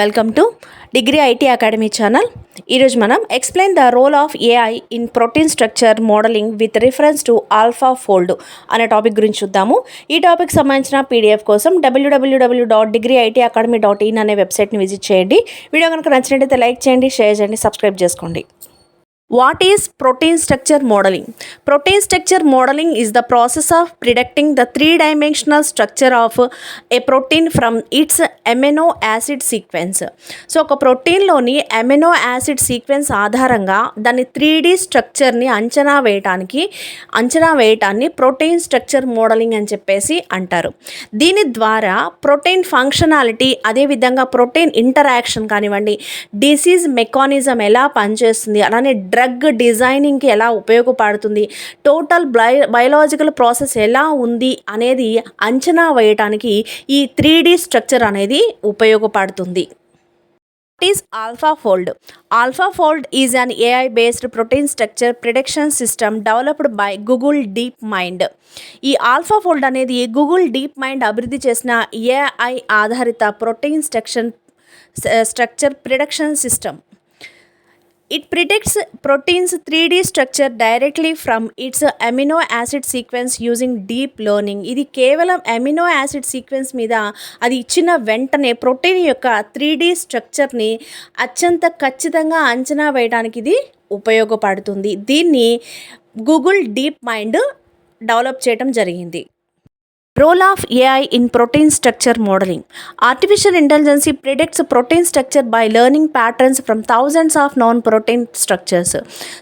Welcome to degree IT academy channel. ఈరోజు మనం explain the role of AI in protein structure modelling with reference to AlphaFold అనే topic గురించి చూద్దాము. ఈ topic సంబంధించిన పీడిఎఫ్ కోసం www.degreeitacademy.in అనే వెబ్సైట్ని విజిట్ చేయండి. వీడియో కనుక నచ్చినట్లయితే లైక్ చేయండి, షేర్ చేయండి, సబ్స్క్రైబ్ చేసుకోండి. What is protein structure modeling? Protein structure modeling is the process of predicting the three-dimensional structure of a protein from its amino acid sequence. So ఒక ప్రోటీన్లోని amino acid sequence ఆధారంగా దాని 3D స్ట్రక్చర్ని అంచనా వేయటాన్ని protein structure modelling అని చెప్పేసి అంటారు. దీని ద్వారా protein functionality, అదేవిధంగా ప్రోటీన్ ఇంటరాక్షన్ కానివ్వండి, డిసీజ్ మెకానిజం ఎలా పనిచేస్తుంది, అలానే డ్రగ్ డిజైనింగ్కి ఎలా ఉపయోగపడుతుంది, టోటల్ బయోలాజికల్ ప్రాసెస్ ఎలా ఉంది అనేది అంచనా వేయటానికి ఈ 3D స్ట్రక్చర్ అనేది ఉపయోగపడుతుంది. What is AlphaFold? AlphaFold is an AI-based protein structure prediction system developed by Google DeepMind. ఈ AlphaFold అనేది గూగుల్ డీప్ మైండ్ అభివృద్ధి చేసిన AI ఆధారిత protein structure prediction system. It predicts proteins 3D structure directly from its amino acid sequence using deep learning. ఇది కేవలం amino acid sequence మీద అది ఇచ్చిన వెంటనే ప్రోటీన్ యొక్క 3D స్ట్రక్చర్ని అత్యంత ఖచ్చితంగా అంచనా వేయడానికి ఇది ఉపయోగపడుతుంది. దీన్ని గూగుల్ డీప్ మైండ్ డెవలప్ చేయడం జరిగింది. Role of AI in protein structure modeling. Artificial intelligence predicts protein structure by learning patterns from thousands of known protein structures.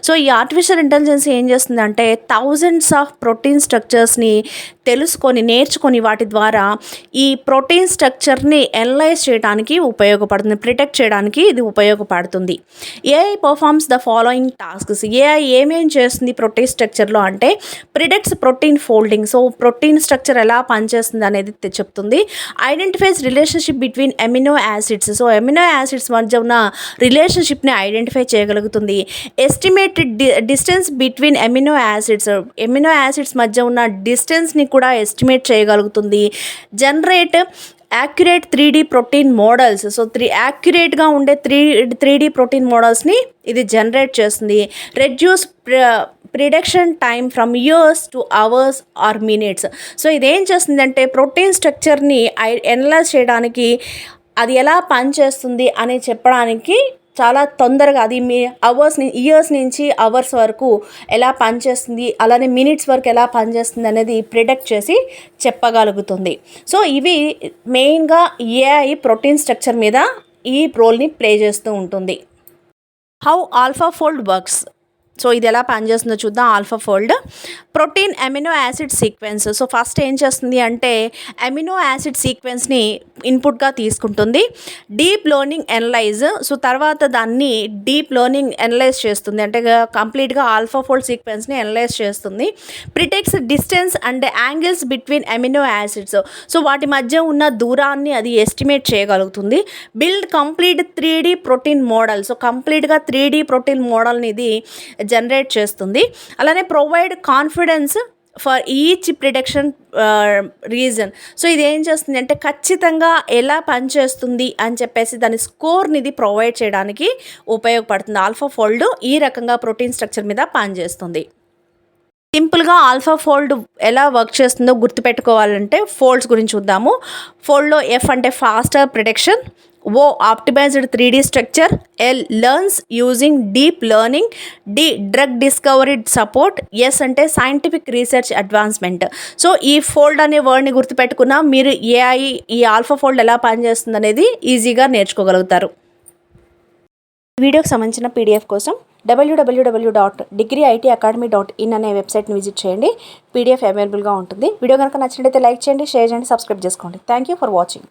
So ఈ ఆర్టిఫిషియల్ ఇంటెలిజెన్స్ ఏం చేస్తుందంటే థౌజండ్స్ ఆఫ్ ప్రోటీన్ స్ట్రక్చర్స్ని నేర్చుకొని వాటి ద్వారా ఈ protein స్ట్రక్చర్ని analyse చేయడానికి ఉపయోగపడుతుంది, ప్రిడిక్ట్ చేయడానికి ఇది ఉపయోగపడుతుంది. AI performs the following tasks. AI ఏమేం చేస్తుంది ప్రోటీన్ స్ట్రక్చర్లో అంటే predicts protein folding. So protein structure ఎలా పనిచేస్తుంది అనేది చెప్తుంది. Identifies relationship between amino acids. So amino acids మధ్య ఉన్న రిలేషన్షిప్ని ఐడెంటిఫై చేయగలుగుతుంది. Estimated distance between amino acids మధ్య ఉన్న డిస్టెన్స్ని కూడా ఎస్టిమేట్ చేయగలుగుతుంది. Generate accurate 3D protein models. So యాక్యురేట్గా ఉండే 3D ప్రోటీన్ మోడల్స్ని ఇది జనరేట్ చేస్తుంది. Reduce prediction time from years to hours are minutes. So ఇదేం చేస్తుందంటే ప్రోటీన్ స్ట్రక్చర్ని అనలైజ్ చేయడానికి, అది ఎలా పనిచేస్తుంది అని చెప్పడానికి చాలా తొందరగా, అది మీ ఇయర్స్ నుంచి అవర్స్ వరకు ఎలా పనిచేస్తుంది, అలానే మినిట్స్ వరకు ఎలా పనిచేస్తుంది అనేది ప్రిడిక్ట్ చేసి చెప్పగలుగుతుంది. సో ఇవి మెయిన్గా ఏఐ ప్రోటీన్ స్ట్రక్చర్ మీద ఈ రోల్ని ప్లే చేస్తూ ఉంటుంది. How AlphaFold works. సో ఇది ఎలా పనిచేస్తుందో చూద్దాం. AlphaFold protein amino acid sequence. So first ఏం చేస్తుంది అంటే అమినో యాసిడ్ సీక్వెన్స్ని ఇన్పుట్గా తీసుకుంటుంది. Deep learning analyse. సో తర్వాత దాన్ని డీప్ లెర్నింగ్ అనలైజ్ చేస్తుంది, అంటే కంప్లీట్గా ఆల్ఫాఫోల్డ్ సీక్వెన్స్ని అనలైజ్ చేస్తుంది. Predicts distance and angles between amino acids. So వాటి మధ్య ఉన్న దూరాన్ని అది ఎస్టిమేట్ చేయగలుగుతుంది. Build complete 3D protein model. So కంప్లీట్గా 3D ప్రోటీన్ మోడల్ని ఇది జనరేట్ చేస్తుంది. అలానే provide confidence for each prediction region. So ఇది ఏం చేస్తుంది అంటే ఖచ్చితంగా ఎలా పనిచేస్తుంది అని చెప్పేసి దాని స్కోర్ని ఇది ప్రొవైడ్ చేయడానికి ఉపయోగపడుతుంది. ఆల్ఫాఫోల్డ్ ఈ రకంగా ప్రోటీన్ స్ట్రక్చర్ మీద పనిచేస్తుంది. సింపుల్గా ఆల్ఫాఫోల్డ్ ఎలా వర్క్ చేస్తుందో గుర్తుపెట్టుకోవాలంటే ఫోల్డ్స్ గురించి చూద్దాము. ఫోల్డ్లో ఎఫ్ అంటే faster prediction, O optimized 3D structure, L learns using deep learning, D drug discovery support, S అంటే scientific research advancement. సో ఈ ఫోల్డ్ అనే వర్డ్ని గుర్తుపెట్టుకున్నా మీరు ఏఐ ఈ ఆల్ఫా ఫోల్డ్ ఎలా పనిచేస్తుంది అనేది ఈజీగా నేర్చుకోగలుగుతారు. వీడియోకి సంబంధించిన పీడిఎఫ్ కోసం www.degreeitacademy.in అనే వెబ్సైట్ని విజిట్ చేయండి. పీడిఎఫ్ అవైలబుల్గా ఉంటుంది. వీడియో కనుక నచ్చినట్లయితే లైక్ చేయండి, షేర్ చేయండి, సబ్స్క్రైబ్ చేసుకోండి. Thank you for watching.